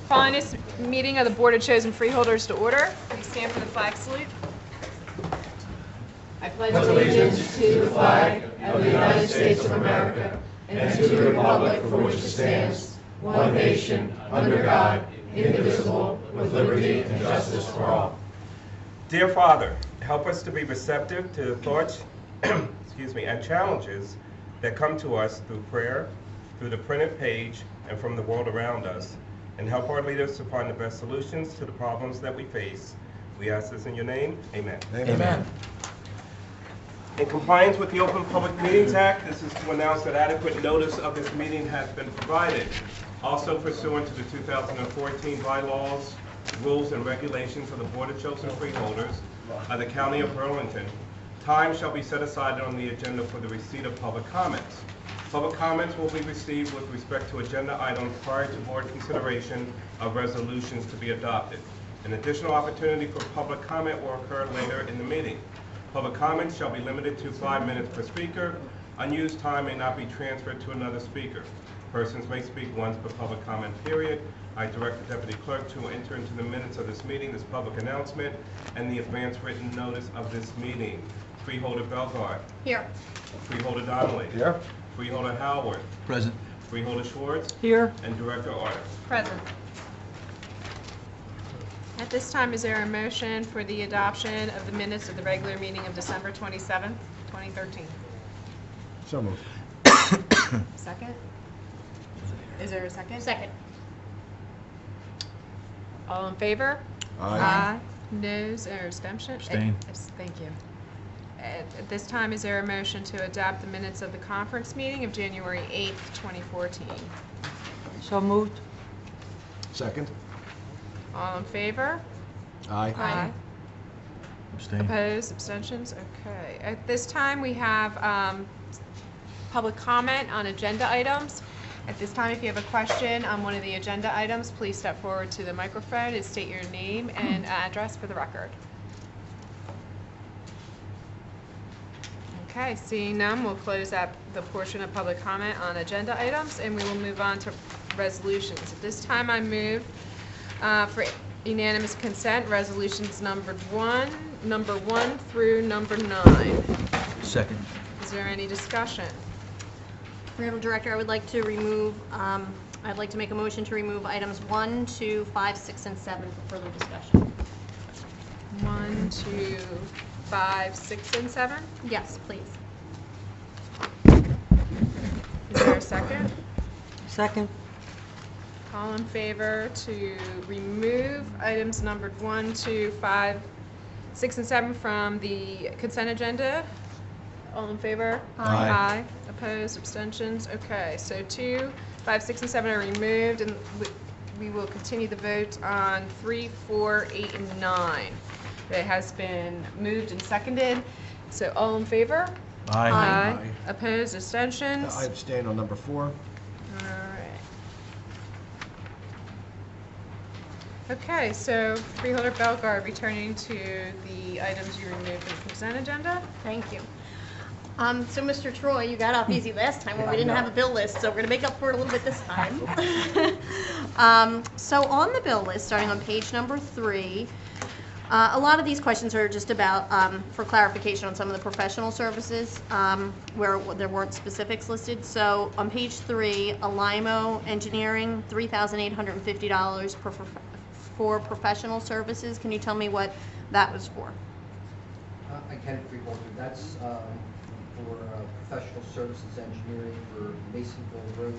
Calling this meeting of the Board of Chosen Freeholders to order. Please stand for the flag salute. I pledge allegiance to the flag of the United States of America and to the republic for which it stands, one nation, under God, indivisible, with liberty and justice for all. Dear Father, help us to be receptive to the thoughts and challenges that come to us through prayer, through the printed page, and from the world around us, and help our leaders to find the best solutions to the problems that we face. We ask this in your name. Amen. Amen. In compliance with the Open Public Meetings Act, this is to announce that adequate notice of this meeting has been provided. Also pursuant to the 2014 bylaws, rules, and regulations of the Board of Chosen Freeholders of the County of Burlington, time shall be set aside on the agenda for the receipt of public comments. Public comments will be received with respect to agenda items prior to board consideration of resolutions to be adopted. An additional opportunity for public comment will occur later in the meeting. Public comments shall be limited to 5 minutes per speaker. Unused time may not be transferred to another speaker. Persons may speak once per public comment period. I direct the Deputy Clerk to enter into the minutes of this meeting this public announcement and the advance written notice of this meeting. Freeholder Belgard. Here. Freeholder Donnelly. Here. Freeholder Howard. Present. Freeholder Schwartz. Here. And Director Artis. Present. At this time, is there a motion for the adoption of the minutes of the regular meeting of December 27th, 2013? So moved. Second? Is there a second? Second. All in favor? Aye. Noes or abstention? Abstain. Thank you. At this time, is there a motion to adopt the minutes of the conference meeting of January 8th, 2014? So moved. Second. All in favor? Aye. Abstain. Opposed? Abstentions? Okay. At this time, we have public comment on agenda items. At this time, if you have a question on one of the agenda items, please step forward to the microphone and state your name and address for the record. Okay, seeing none, we'll close up the portion of public comment on agenda items, and we will move on to resolutions. At this time, I move for unanimous consent, resolutions number one through number 9. Second. Is there any discussion? Madam Director, I would like to remove, I'd like to make a motion to remove items 1, 2, 5, 6, and 7 for further discussion. 1, 2, 5, 6, and 7. Yes, please. Is there a second? Second. All in favor to remove items numbered 1, 2, 5, 6, and 7 from the consent agenda? All in favor? Aye. Aye. Opposed? Abstentions? Okay, so 2, 5, 6, and 7 are removed, and we will continue the vote on 3, 4, 8, and 9. It has been moved and seconded. So all in favor? Aye. Aye. Opposed? Abstentions? I abstain on number 4. All right. Okay, so Freeholder Belgard, returning to the items you removed from the consent agenda. Thank you. So, Mr. Troy, you got off easy last time when we didn't have a bill list, so we're going to make up for it a little bit this time. So on the bill list, starting on page number 3, a lot of these questions are just about, for clarification on some of the professional services, where there weren't specifics listed. So on page 3, Alimo Engineering, $3,850 for professional services. Can you tell me what that was for? I can Freeholder. That's for professional services engineering for Masonville Road,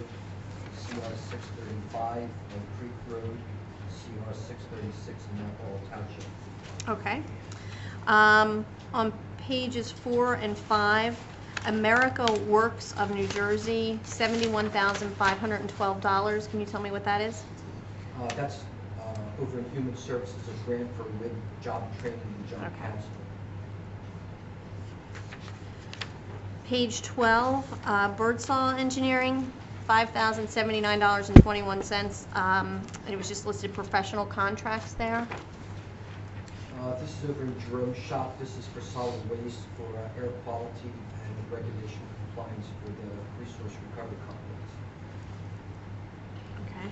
CR 635, and Creek Road, CR 636 in Nepal Township. Okay. On pages 4 and 5, America Works of New Jersey, $71,512. Can you tell me what that is? That's over in Human Services, a grant for WIB job training and job counseling. Page 12, Birdsall Engineering, $5,079.21. And it was just listed professional contracts there. This is over in Jerome's shop. This is for solid waste, for air quality and regulation compliance for the resource recovery complex. Okay.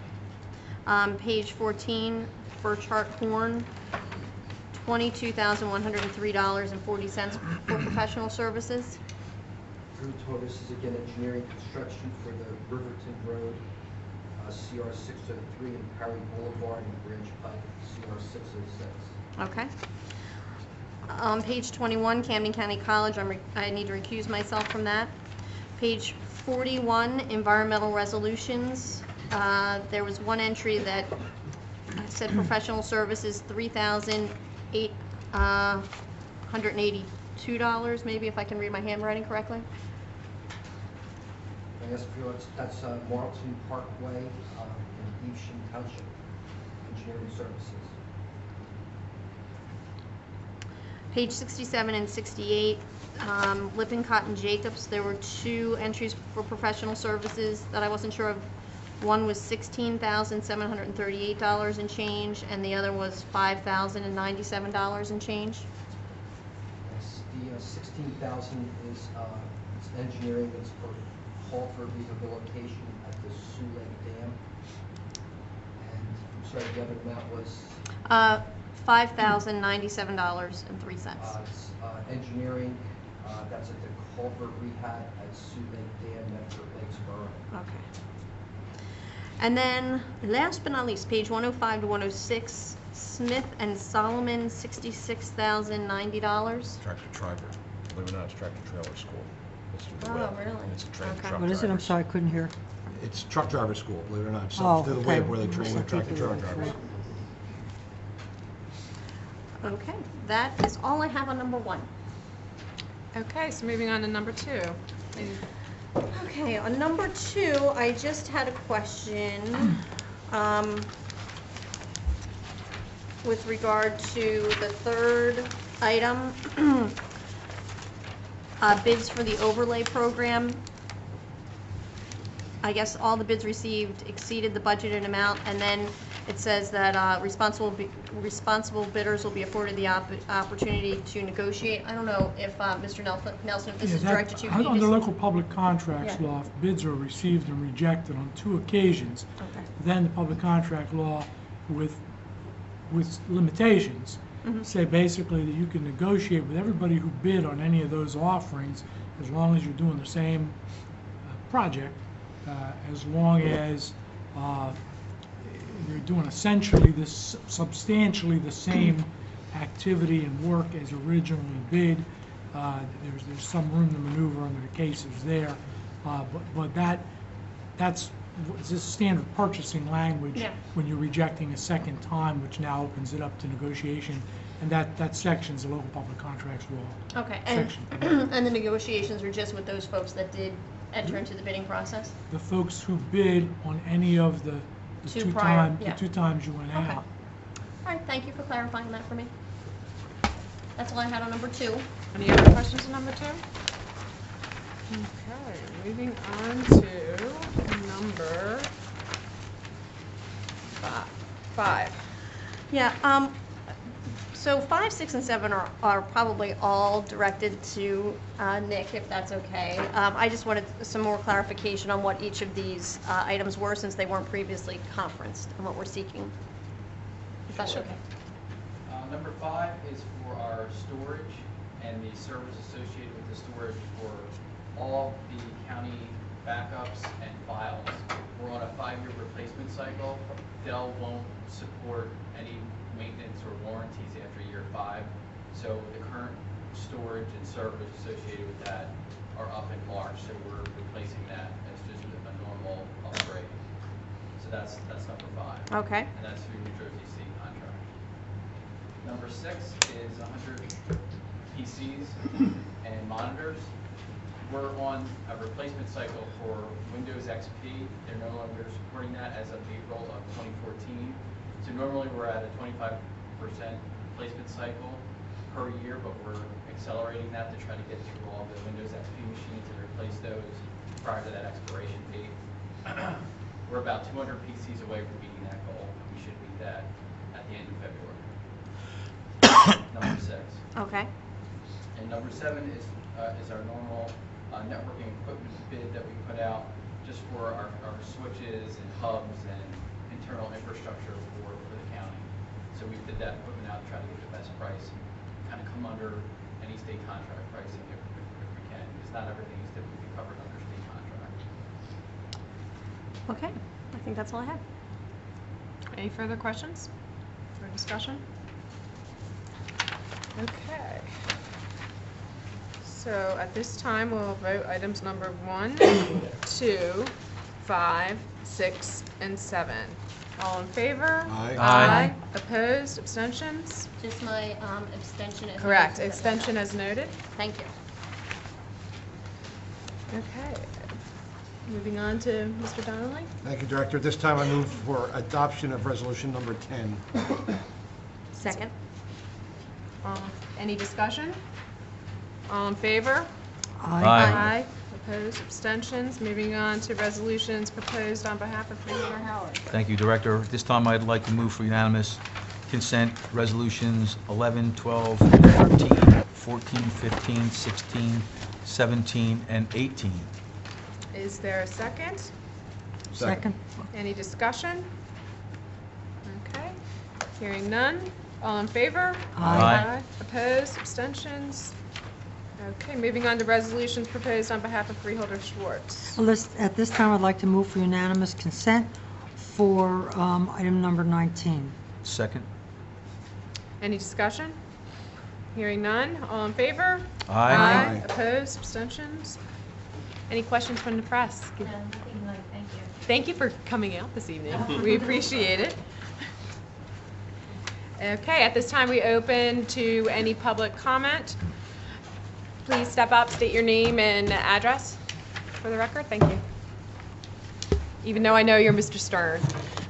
Page 14, for chart horn, $22,103.40 for professional services. Through total, this is again engineering construction for the Riverton Road, CR 603 and Perry Boulevard and Branch Pike, CR 606. Okay. Page 21, Camden County College, I need to recuse myself from that. Page 41, environmental resolutions. There was one entry that said professional services, $3,882, maybe, if I can read my handwriting correctly. I guess that's Marlton Parkway in Evesham Township, engineering services. Page 67 and 68, Lippincott and Jacobs, there were two entries for professional services that I wasn't sure of. One was $16,738 and change, and the other was $5,097 and change. Yes, the 16,000 is it's engineering. It's for culvert rehabilitation at the Sioux Lake Dam. And I'm sorry, the other amount was $5,097.03. it's engineering. That's at the culvert rehab at Sioux Lake Dam, Medford Lakes Borough. Okay. And then, last but not least, page 105 to 106, Smith and Solomon, $66,090. Tractor Driver. Believe it or not, it's Tractor Trailer School. It's through the Oh, web. really? And it's a training Okay. truck What is it? I'm drivers. sorry, I couldn't hear. It's truck driver school, believe it or not. So Oh, through the okay. web where they train the tractor trailer drivers. Okay, that is all I have on number 1. Okay, so moving on to number 2. Okay, on number 2, I just had a question with regard to the third item, bids for the overlay program. I guess all the bids received exceeded the budgeted amount, and then it says that responsible bidders will be afforded the opportunity to negotiate. I don't know if Mr. Nelson, if this is directed to you. Can you Under just- local public contracts Yeah. law, if bids are received and rejected on 2 occasions, Okay. then the public contract law with limitations say basically that you can negotiate with everybody who bid on any of those offerings as long as you're doing the same project, as long as you're doing essentially this substantially the same activity and work as originally bid. There's some room to maneuver under the cases there, but that's just standard purchasing language Yeah. when you're rejecting a second time, which now opens it up to negotiation, and that section's the local public contracts law. Okay, and, Section. and the negotiations are just with those folks that did enter into the bidding process? The folks who bid on any of the Two two prior, times, yeah. the 2 times you went Okay. out. All right, thank you for clarifying that for me. That's all I had on number 2. Any other questions on number 2? Okay, moving on to number 5. Yeah, so 5, 6, and 7 are probably all directed to Nick, if that's okay. I just wanted some more clarification on what each of these items were, since they weren't previously conferenced, and what we're seeking. If that's Sure. okay. Number 5 is for our storage and the service associated with the storage for all the county backups and files. We're on a 5-year replacement cycle. Dell won't support any maintenance or warranties after year 5. So the current storage and servers associated with that are up in March. So we're replacing that as just a normal upgrade. So that's number 5. Okay. And that's through New Jersey State contract. Number 6 is 100 PCs and monitors. We're on a replacement cycle for Windows XP. They're no longer supporting that as of April of 2014. So normally we're at a 25% replacement cycle per year, but we're accelerating that to try to get through all the Windows XP machines and replace those prior to that expiration date. We're about 200 PCs away from meeting that goal. We should meet that at the end of February. Number 6. Okay. And number 7 is our normal networking equipment bid that we put out just for our switches and hubs and internal infrastructure bid that equipment out, try to get the best price, kind of come under any state contract pricing if we can, because not everything is typically covered under state contract. Okay, I think that's all I have. Any further questions or discussion? Okay. So at this time, we'll vote items number 1, 2, 5, 6, and 7. All in favor? Aye. Aye. Opposed? Abstentions? Just my abstention. as Correct. noted. Extension as noted. Thank you. Okay. Moving on to Mr. Donnelly. Thank you, Director. At this time, I move for adoption of resolution number 10. Second. Any discussion? All in favor? Aye. Opposed? Abstentions? Moving on to resolutions proposed on behalf of Freeholder Howard. Thank you, Director. At this time, I'd like to move for unanimous consent resolutions 11, 12, 13, 14, 15, 16, 17, and 18. Is there a second? Second. Any discussion? Okay. Hearing none. All in favor? Aye. Opposed? Abstentions? Okay, moving on to resolutions proposed on behalf of Freeholder Schwartz. At this time, I'd like to move for unanimous consent for item number 19. Second. Any discussion? Hearing none. All in favor? Aye. Opposed? Abstentions? Any questions from the press? No, nothing like, thank you. Thank you for coming out this evening. We appreciate it. Okay, at this time, we open to any public comment. Please step up, state your name and address for the record. Thank you. Even though I know you're Mr. Stern.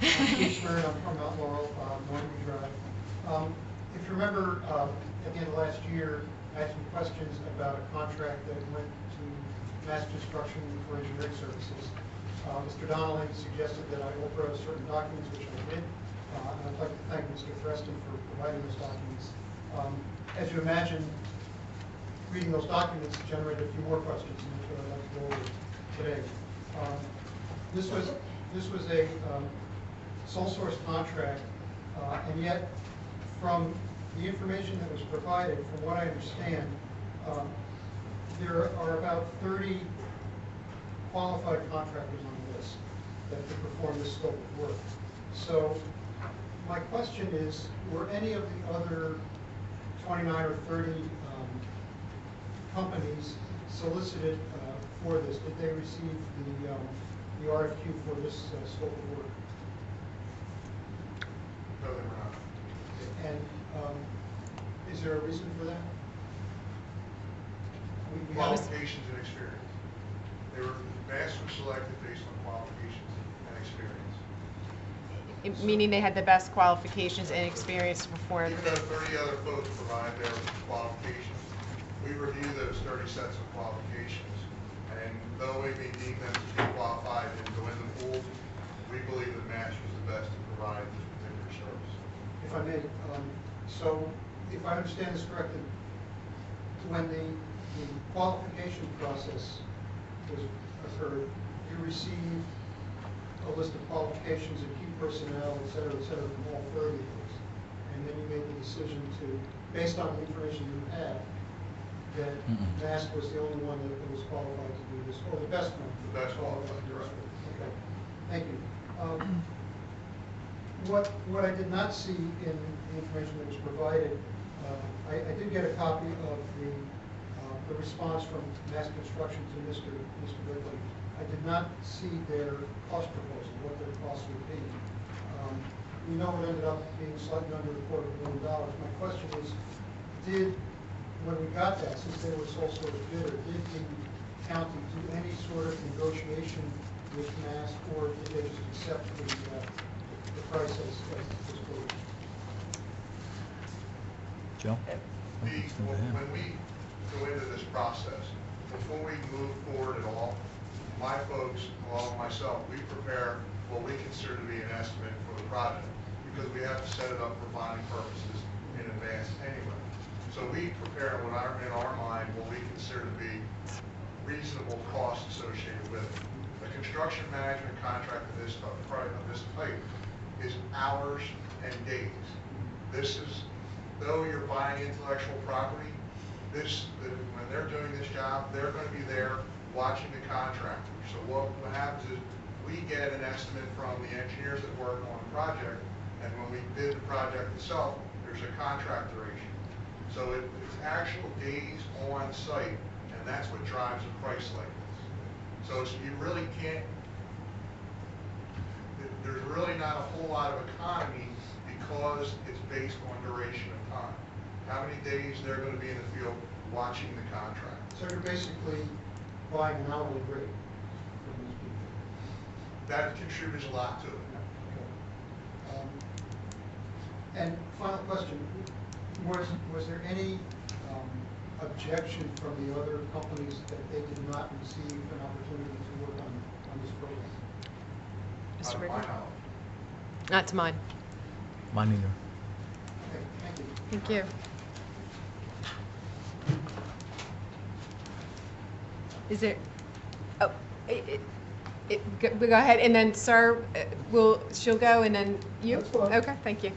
Keith Stern, I'm from Mount Laurel, Normandy Drive. If you remember, at the end of last year, I had some questions about a contract that went to Mass Construction for Engineering Services. Mr. Donnelly suggested that I upload certain documents, which I did. And I'd like to thank Mr. Freston for providing those documents. As you imagine, reading those documents generated a few more questions, and that's what I'd like to go over today. This was a sole source contract, and yet from the information that was provided, from what I understand, there are about 30 qualified contractors on the list that could perform this scope of work. So my question is, were any of the other 29 or 30 companies solicited for this? Did they receive the RFQ for this scope of work? No, they were not. And is there a reason for that? We have Qualifications and experience. Mass was selected based on qualifications and experience. Meaning they had the best qualifications and experience to perform. Even though 30 other folks provide their qualifications, we review those 30 sets of qualifications, and though we may deem them to be qualified and go in the pool, we believe that Mass was the best to provide this particular service. If I may, so if I understand this correctly, when the qualification process occurred, you received a list of qualifications and key personnel, et cetera, from all 30 of those. And then you made the decision to, based on the information you had, that Mass was the only one that was qualified to do this, or the best one. The best qualified, correct. Okay, thank you. What I did not see in the information that was provided, I did get a copy of the response from Mass Construction to Mr. Ridley. I did not see their cost proposal, what their cost would be. We know it ended up being slightly under $250,000. My question is, when we got that, since they were sole source bidder, did the county do any sort of negotiation with Mass, or did they just accept the price as quoted? Joe? When we go into this process, before we move forward at all, my folks, along with myself, we prepare what we consider to be an estimate for the project, because we have to set it up for bonding purposes in advance anyway. So we prepare in our mind what we consider to be reasonable costs associated with it. A construction management contract of this type is hours and days. This is, though you're buying intellectual property, when they're doing this job, they're going to be there watching the contractor. So what happens is we get an estimate from the engineers that work on the project, and when we bid the project itself, there's a contract duration. So it's actual days on site, and that's what drives a price like this. So you really can't, there's really not a whole lot of economy because it's based on duration of time. How many days they're going to be in the field watching the contract. So you're basically buying an hourly rate from these people. That contributes a lot to it. Okay. And final question, was there any objection from the other companies that they did not receive an opportunity to work on this program? Mr. Out of my Rickman? knowledge. Not to mine. Mine either. Okay, thank you. Thank you. Is there, oh, go ahead, and then, sir, she'll go, and then you? That's fine. Okay, thank you.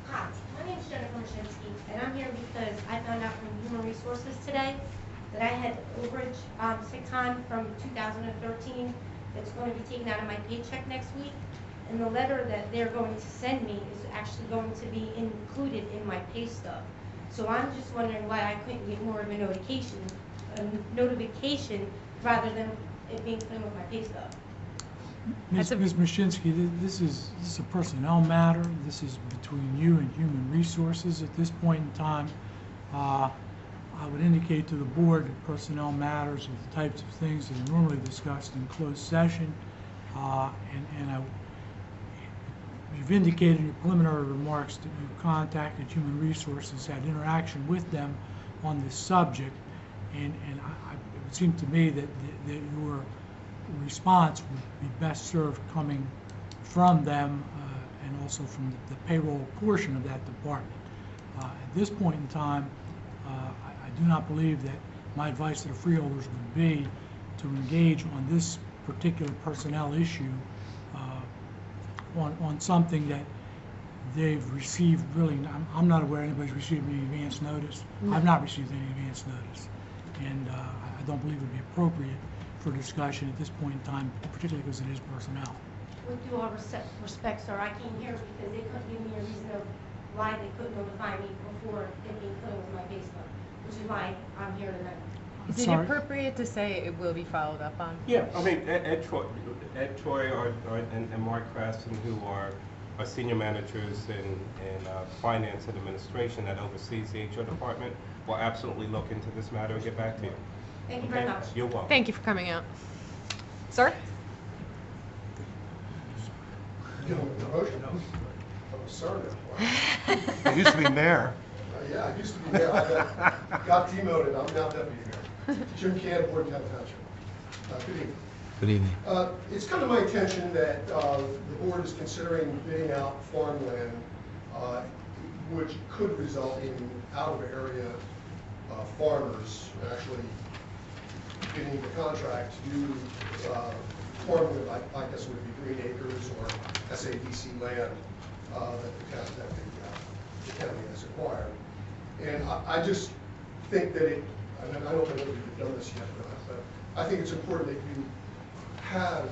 Hi, my name is Jennifer Mashinsky, and I'm here because I found out from Human Resources today that I had overage sick time from 2013 that's going to be taken out of my paycheck next week. And the letter that they're going to send me is actually going to be included in my pay stub. So I'm just wondering why I couldn't get more of a notification rather than it being put in with my pay stub. Ms. Mashinsky, this is a personnel matter. This is between you and Human Resources at this point in time. I would indicate to the board that personnel matters are the types of things that are normally discussed in closed session. You've indicated in your preliminary remarks that you contacted Human Resources, had interaction with them on this subject, and it would seem to me that your response would be best served coming from them and also from the payroll portion of that department. At this point in time, I do not believe that my advice to the freeholders would be to engage on this particular personnel issue on something that they've received. Really, I'm not aware anybody's received any advance notice. I've not received any advance notice, and I don't believe it would be appropriate for discussion at this point in time, particularly because it is personnel. With due all respect, sir, I came here because they couldn't give me a reason of why they couldn't notify me before it being put in with my pay stub, which is why I'm here tonight. Is it appropriate to say it will be followed up on? Yeah, I mean, Ed Troy and Mark Crafton, who are senior managers in finance and administration that oversees the HR department, will absolutely look into this matter and get back to you. Thank you very Okay? much. You're welcome. Thank you for coming out. Sir? Sorry. I used to be mayor. Yeah, I used to be mayor. I got demoted. I'm now deputy mayor. Jim Cannon, Burlington Township. Good evening. Good evening. It's come to my attention that the board is considering bidding out farmland, which could result in out-of-area farmers actually getting the contract to do farming, I guess would be green acres or SADC land that the county has acquired. And I just think that and I don't know whether you've done this yet or not, but I think it's important that you have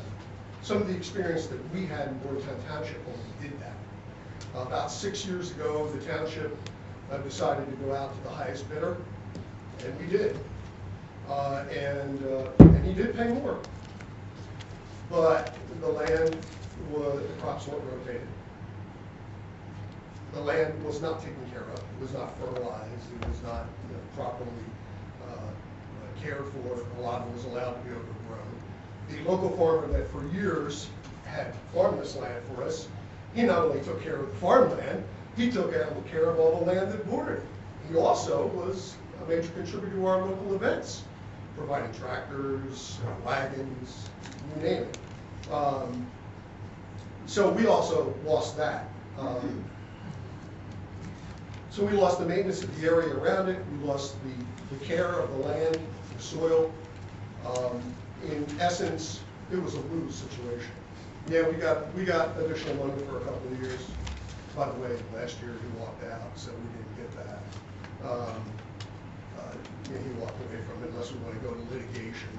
some of the experience that we had in Burlington Township when we did that. About 6 years ago, the township decided to go out to the highest bidder, and we did. And he did pay more. But the land the crops weren't rotated. The land was not taken care of. It was not fertilized. It was not properly cared for. A lot of it was allowed to be overgrown. The local farmer that for years had farmed this land for us, he not only took care of the farmland, he took care of all the land that bordered it. He also was a major contributor to our local events, providing tractors, wagons, you name it. So we also lost that. So we lost the maintenance of the area around it. We lost the care of the land, the soil. In essence, it was a lose situation. Yeah, we got additional money for a couple of years, By the way, last year he walked out, so we didn't get that. Yeah, he walked away from it unless we want to go to litigation.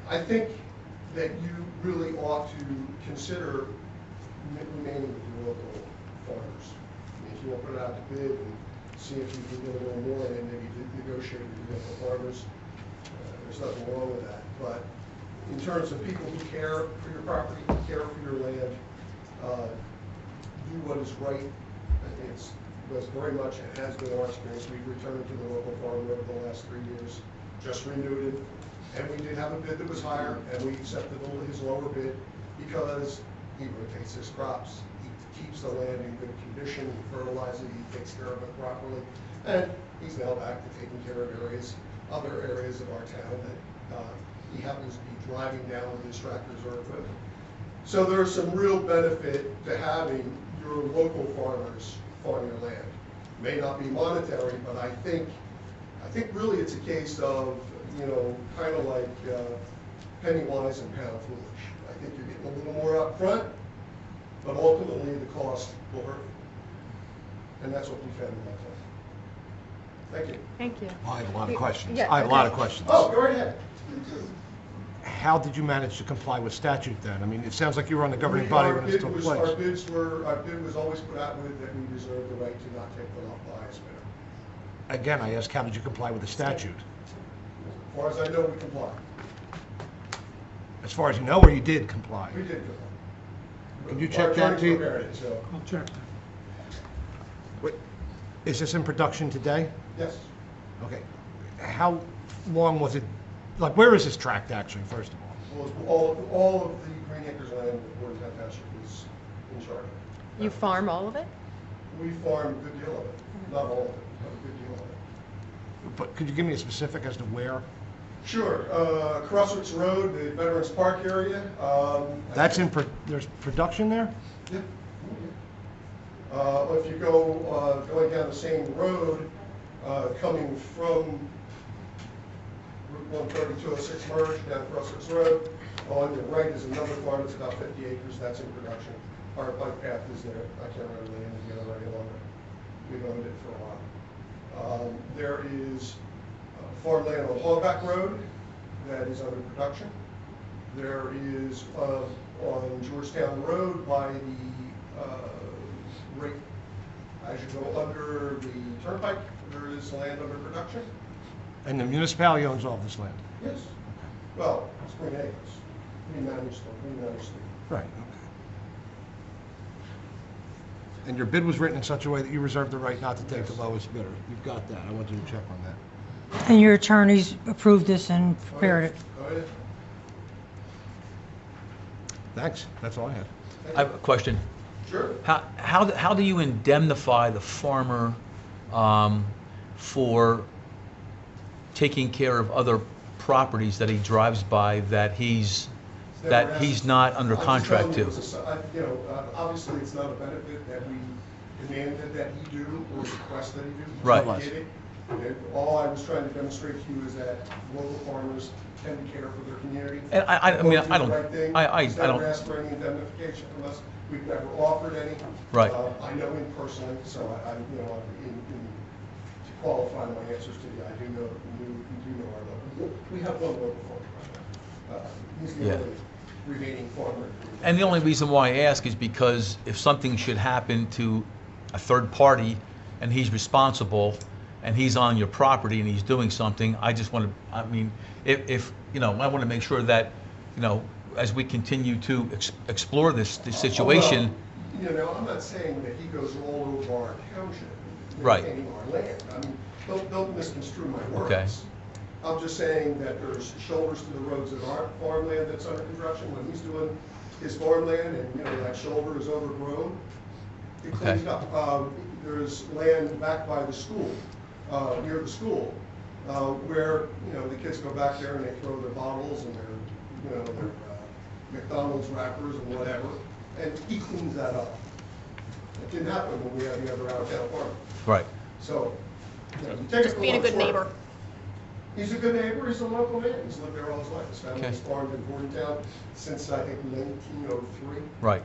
I think that you really ought to consider remaining with your local farmers. I mean, if you want to put it out to bid and see if you can get a little more and maybe negotiate with your local farmers, there's nothing wrong with that. But in terms of people who care for your property, care for your land, do what is right. I think it was very much, and has been our experience. We've returned to the local farmer over the last 3 years, just renewed it, and we did have a bid that was higher, and we accepted his lower bid because he rotates his crops. He keeps the land in good condition, he fertilizes it, he takes care of it properly, and he's now back to taking care of other areas of our town that he happens to be driving down with his tractors or equipment. So there's some real benefit to having your local farmers farm your land. May not be monetary, but I think really it's a case of, you know, kind of like penny wise and pound foolish. I think you're getting a little more up front, but ultimately the cost will hurt. And that's what we found in my time. Thank you. Thank you. I have a lot of questions. Yeah, I have a lot of okay. questions. Oh, go right ahead. How did you manage to comply with statute then? I mean, it sounds like you were on the governing body when it took place. Our bid was always put out with that we reserve the right to not take the highest bidder. Again, I ask, how did you comply with the statute? As far as I know, we comply. As far as you know, or you did comply? We did comply. Can you check that, Pete? So, I'll check that. Wait, is this in production today? yes. Okay. How long was it, like, where is this tract actually, first of all? Well, all of the Green Acres land that Burlington Township is in charge of. You farm all of it? We farm a good deal of it, not all of it, but a good deal of it. But could you give me a specific as to where? Sure, Crossroads Road, the Veterans Park area. That's in, there's production there? Yeah. If you go, going down the same road, coming from Route 13206 merge down Crossroads Road, on your right is another farm that's about 50 acres, that's in production. Our bike path is there. I can't remember the name of the other any longer. We've owned it for a while. There is farmland on Hogback Road that is under production. There is on Georgetown Road by the as you go under the turnpike, there is land under production. And the municipality owns all this land? Yes. Well, it's Green Acres. We manage them. Right, okay. And your bid was written in such a way that you reserved the right not to take the lowest bidder. You've got that. I want you to check on that. And your attorneys approved this and prepared it? Go ahead. Thanks, that's all I had. I have a question. Sure. How do you indemnify the farmer for taking care of other properties that he drives by that he's not under contract to? Obviously, it's not a benefit that we demanded that he do or request that he do. Right. He did it. And all I was trying to demonstrate to you is that local farmers tend to care for their community. And I mean, I don't, He's never asked for any indemnification from us. We've never offered any. Right. I know him personally, so to qualify my answers to you, I do know our local. We have one local farmer. He's the only remaining farmer. and the only reason why I ask is because if something should happen to a third party and he's responsible and he's on your property and he's doing something, I just want to, I mean, if I want to make sure that, as we continue to explore this situation. Well, I'm not saying that he goes all over our township, Right. maintaining our land. I mean, don't misconstrue my words. Okay. I'm just saying that there's shoulders to the roads that aren't farmland that's under construction. When he's doing his farmland and, that shoulder is overgrown, he cleans it up. There's land back by the school, near the school, where, the kids go back there and they throw their bottles and their McDonald's wrappers and whatever, and he cleans that up. It didn't happen when we had the other out-of-town farm. Right. So, you take Just being a good neighbor. He's a good neighbor, he's a local man, he's lived there all his life. His family's farmed in Burlington since, I think, 1903. Right.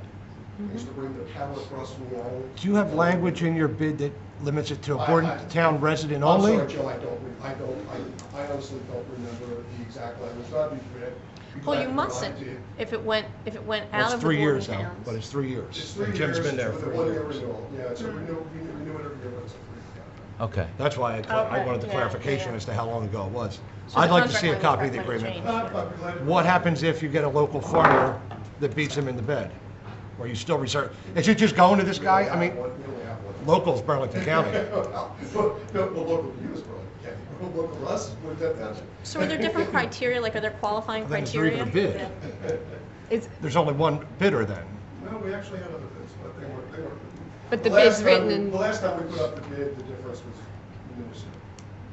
is to bring the power across from the island. Do you have language in your bid that limits it to a I- Bordentown resident I'm only? sorry, Joe, I honestly don't remember the exact language. I'd be glad Well, you to mustn't, provide it to you. if it went Well, out it's of the 3 years Bordentown now, towns. but it's 3 years. It's 3 And years. Jim's been there with for a 3 one-year years. renewal. Yeah, it's a renewal, we renew it every year, but it's a 3-year contract. Okay. That's why I Okay, wanted the yeah, clarification yeah. as to how long ago it was. So I'd the like to contract see a language copy of the might agreement. change. I'd be glad to- What happens if you get a local farmer that beats him in the bed? Or you still reserve, is it just going to this guy? I mean, We only have one. local's Burlington County. No, local to you is Burlington County. Local to us is Burlington Township. So are there different criteria, like are there qualifying Then it's very criteria? good bid. It's, There's only one bidder then. No, we actually had other bids, but they weren't. But the last bid's time written we- in- The last time we put up the bid, the difference was minuscule.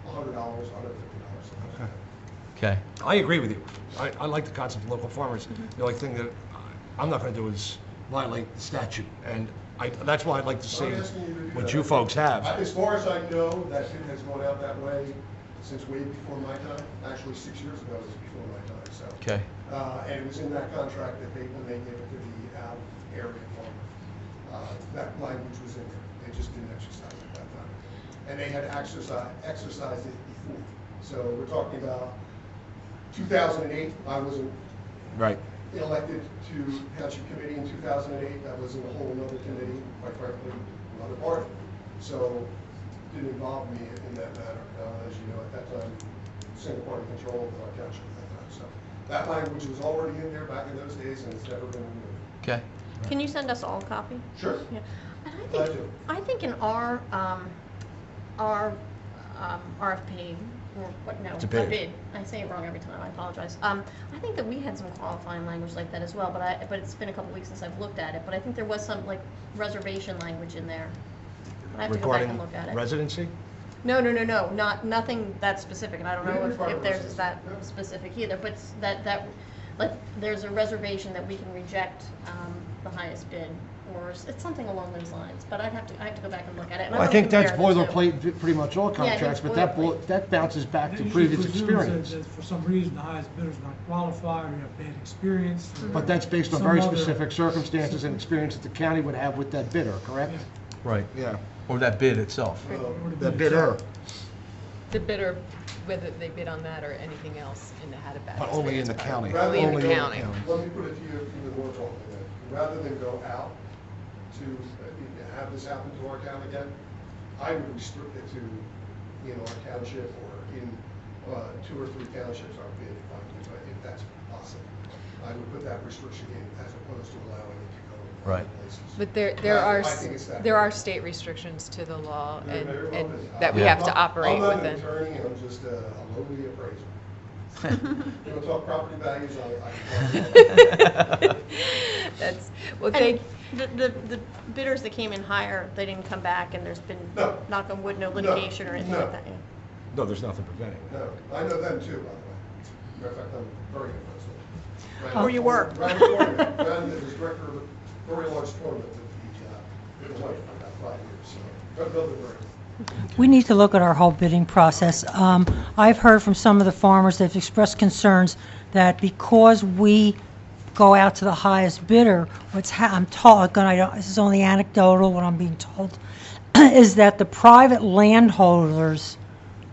$100, $150, something like that. Okay. I agree with you. I like the concept of local farmers. The only thing that I'm not gonna do is violate the statute. And that's why I'd like to see I'm asking you to do what that. you folks have. As far as I know, that bid has gone out that way since way before my time. Actually, 6 years ago was before my time, so. Okay. And it was in that contract that when they gave it to the out-area farmer. That language was in there. They just didn't exercise it that time. And they had exercised it before. So we're talking about 2008. I wasn't Right. elected to township committee in 2008. That was in a whole other committee, quite frankly, another party. So it didn't involve me in that matter. As you know, at that time, single party control of our township at that time. So that language was already in there back in those days, and it's never been removed. Okay. Can you send us all a copy? Sure. Yeah. And Glad to. I think in our RFP, or what, no, It's a bid. bid. I say it wrong every time, I apologize. I think that we had some qualifying language like that as well, but it's been a couple weeks since I've looked at it. But I think there was some like reservation language in there. But I have to go back and look at it. Residency? No, nothing that specific, and I don't know if theirs is that specific either, but like, there's a reservation that we can reject, the highest bid, or it's something along those lines, but I have to go back and look at it. And Well, I will think that's compare the two. boilerplate, pretty much all Yeah, I think contracts, it's but boilerplate. that bounces back It to usually previous presumes that- experience. that for some reason, the highest bidder's not qualified, or you have bad experience. or But that's based on some very other- specific circumstances and experience that the county would have with that bidder, correct? Right. Yeah. Or that bid itself. or the The bid bidder, the bidder, whether they bid on that or anything else, and had a bad but only in the experience. county. Only in the county. Let me put it to you even more talking then. Rather than go out to have this happen to our town again, I would restrict it to, our township or in 2 or 3 townships our bid, if that's possible. I would put that restriction in as opposed to allowing it to go in Right. other places. But there I think it's that. are state rerestrictions to the law, There and, very well and is. that we Yeah. have to operate I'm not within. an attorney, I'm just a lowly appraiser. You want to talk property values, I can talk. That's, well, And thank, the bidders that came in higher, they didn't come back, and there's been, No. knock on wood, no litigation or anything No. like that, yeah. No, there's nothing preventing that. No, I know them too, by the way. Matter of fact, I'm very good friends with them. Or you were. Ran the tournament, ran the director of a very large tournament with the wife for about 5 years, so. Got to build it very. We need to look at our whole bidding process. I've heard from some of the farmers that have expressed concerns that because we go out to the highest bidder, I'm told, and this is only anecdotal, what I'm being told, is that the private landholders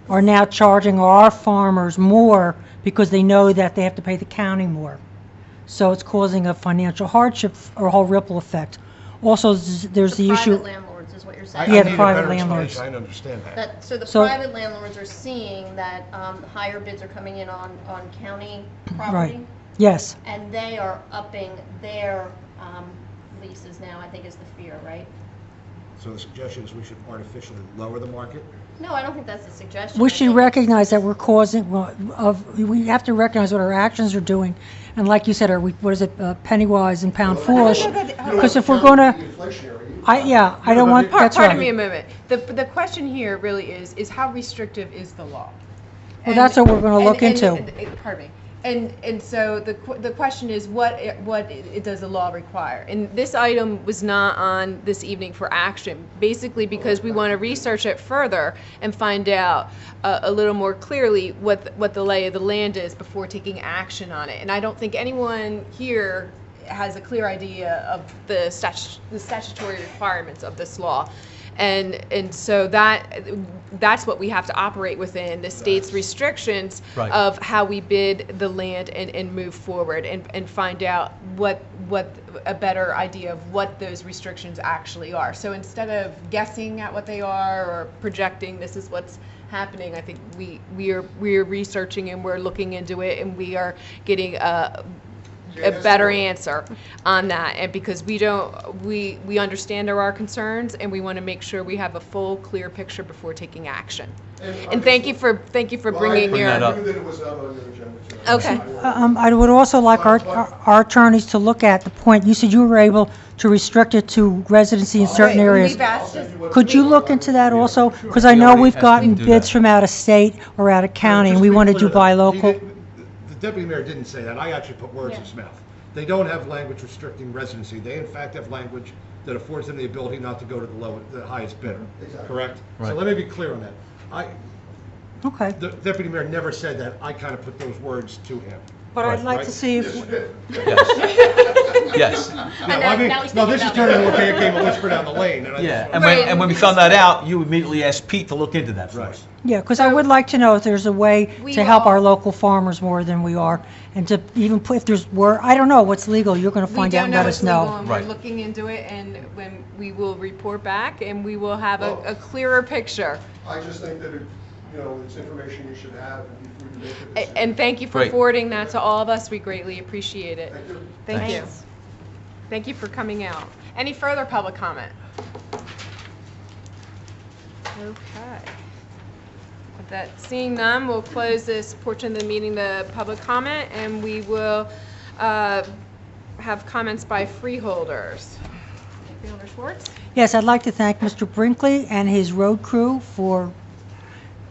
are now charging our farmers more because they know that they have to pay the county more. So it's causing a financial hardship or a whole ripple effect. Also, there's the issue. Private landlords is what you're I saying. Yeah, need the a private better landlords. explanation. I don't understand that. So the So- private landlords are seeing that higher bids are coming in on county Right. property, Yes. and they are upping their leases now, I think is the fear, right? So the suggestion is we should artificially lower the market? No, I don't think that's the suggestion. We I should think recognize that we're causing, we have to recognize what our actions are doing. And like you said, what is it, penny wise and pound foolish? Because if we're going to, I don't want, that's pardon me a right. moment. The question here really is how restrictive is the law? Well, that's what we're going to look into. Pardon me. And so the question is, what does the law require? And this item was not on this evening for action, basically because we want to research it further and find out a little more clearly what the lay of the land is before taking action on it. And I don't think anyone here has a clear idea of the statutory requirements of this law. And so that's what we have to operate within, the state's restrictions Right. of how we bid the land and move forward and find out what a better idea of what those restrictions actually are. So instead of guessing at what they are or projecting this is what's happening, I think we're researching and we're looking into it, and we are getting a better answer on that, and because we understand there are concerns, and we want to make sure we have a full, clear picture before taking action. And thank you for bringing Bring your. that up. I knew that it was not on your agenda tonight. Okay. I would also like our attorneys to look at the point, you said you were able to restrict it to residency in certain Right, areas. we've asked us- Could you look into that also? Because I know already we've asked gotten me to do bids that. from out of state or out of county, and Just we be want to clear, do buy though, local. the deputy mayor didn't say that. I actually put words in his mouth. They don't have language restricting residency. They in fact have language that affords them the ability not to go to the highest bidder. Exactly. Correct? So Right. let me be clear on that. Okay. The deputy mayor never said that. I kind of put those words to him. But I'd like Right. to see if, Yes. Yes. No, I mean, no, this is turning into a game of whisper down the lane. And I Yeah, just- and when we found that out, you immediately asked Pete to look into that for us. yeah, because I would like to know if there's a way We to help will- our local farmers more than we are, and to even put, if there's I don't know what's legal, you're going to find out and let us We don't know know. what's legal, and we're Right. looking into it, and when we will report back, and we will have Well- a clearer picture. I just think that, it's information you should have before you make a decision. And thank you for Great. forwarding that to all of us. We greatly appreciate it. Thank you. Thank you. Thanks. Thank you for coming out. Any further public comment? Okay. With that, seeing none, we'll close this portion of the meeting to public comment, and we will have comments by freeholders. Freeholder Schwartz? Yes, I'd like to thank Mr. Brinkley and his road crew for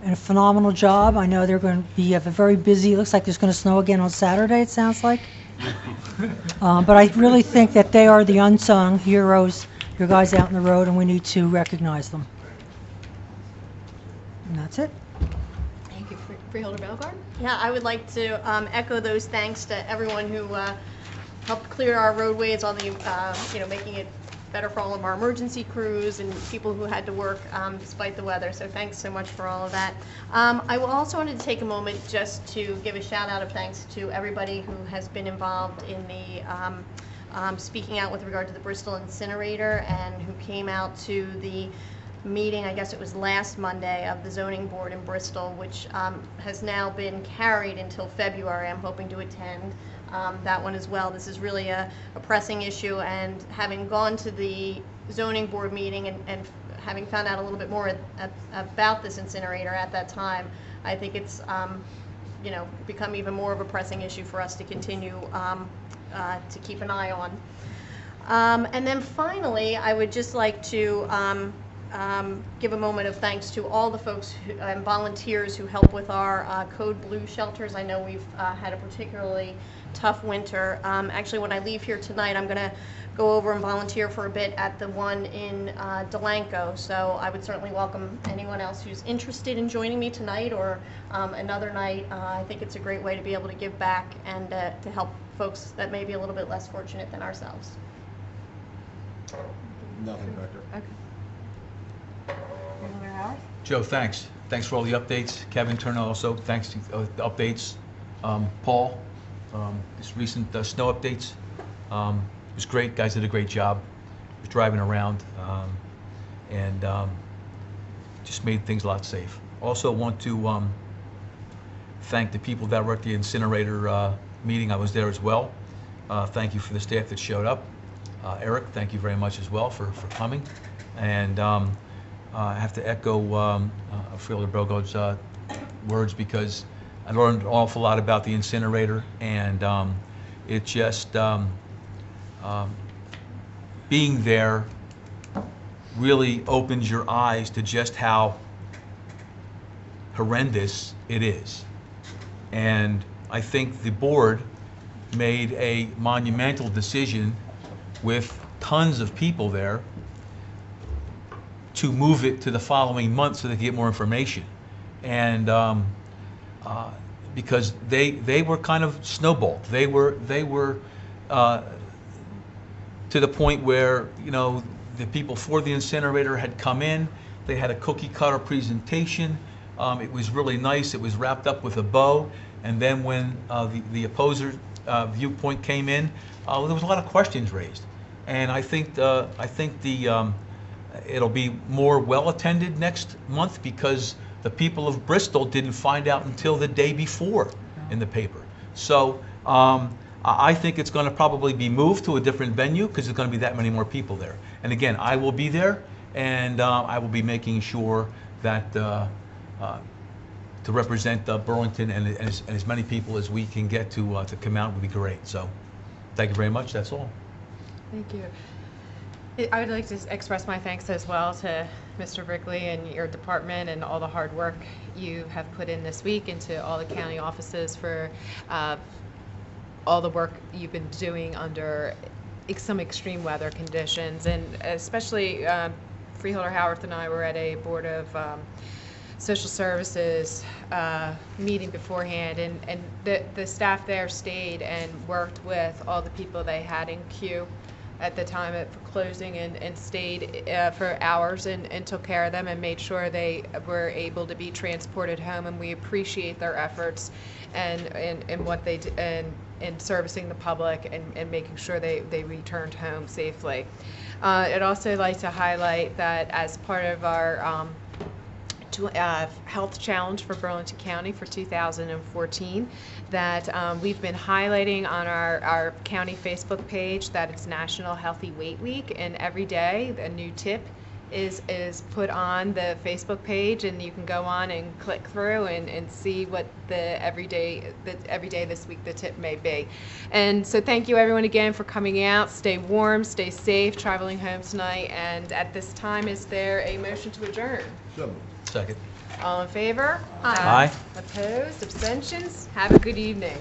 a phenomenal job. I know they're going to have a very busy, looks like there's going to snow again on Saturday, it sounds like. But I really think that they are the unsung heroes, your guys out in the road, and we need to recognize them. And that's it. Thank you. Freeholder Bellegarde? Yeah, I would like to echo those thanks to everyone who helped clear our roadways on the, making it better for all of our emergency crews and people who had to work despite the weather. So thanks so much for all of that. I will also wanted to take a moment just to give a shout out of thanks to everybody who has been involved in the speaking out with regard to the Bristol incinerator and who came out to the meeting, I guess it was last Monday, of the zoning board in Bristol, which has now been carried until February. I'm hoping to attend that one as well. This is really a pressing issue, and having gone to the zoning board meeting and having found out a little bit more about this incinerator at that time, I think it's become even more of a pressing issue for us to continue to keep an eye on. And then finally, I would just like to give a moment of thanks to all the folks and volunteers who help with our Code Blue shelters. I know we've had a particularly tough winter. Actually, when I leave here tonight, I'm going to go over and volunteer for a bit at the one in Delanco. So I would certainly welcome anyone else who's interested in joining me tonight or another night. I think it's a great way to be able to give back and to help folks that may be a little bit less fortunate than ourselves. Nothing, Director. Okay. Freeholder Howard? Joe, thanks. Thanks for all the updates. Kevin Turner also, thanks to the updates. Paul, this recent snow updates, it was great. Guys did a great job. Was driving around and just made things a lot safe. Also want to thank the people that were at the incinerator meeting. I was there as well. Thank you for the staff that showed up. Eric, thank you very much as well for coming. And I have to echo Freeholder Bellegarde's words because I learned an awful lot about the incinerator, and it just being there really opens your eyes to just how horrendous it is. And I think the board made a monumental decision with tons of people there to move it to the following month so they could get more information. And because they were kind of snowballed. They were to the point where, you know, the people for the incinerator had come in, they had a cookie cutter presentation. It was really nice, it was wrapped up with a bow, and then when the opposer viewpoint came in, there was a lot of questions raised. And I think it'll be more well attended next month because the people of Bristol didn't find out until the day before in the paper. So I think it's going to probably be moved to a different venue because there's going to be that many more people there. And again, I will be there, and I will be making sure that to represent Burlington and as many people as we can get to come out would be great. So thank you very much. That's all. Thank you. I would like to express my thanks as well to Mr. Brickley and your department and all the hard work you have put in this week, and to all the county offices for all the work you've been doing under some extreme weather conditions. And especially Freeholder Howarth and I were at a Board of Social Services meeting beforehand, and the staff there stayed and worked with all the people they had in queue at the time of closing, and stayed for hours and took care of them and made sure they were able to be transported home. And we appreciate their efforts and what they did in servicing the public and making sure they returned home safely. I'd also like to highlight that as part of our health challenge for Burlington County for 2014, that we've been highlighting on our county Facebook page that it's National Healthy Weight Week, and every day a new tip is put on the Facebook page, and you can go on and click through and see what every day this week the tip may be. And so thank you everyone again for coming out. Stay warm, stay safe, traveling home tonight. And at this time, is there a motion to adjourn? So moved. Second. All in favor? Aye. Opposed? Abstentions? Have a good evening.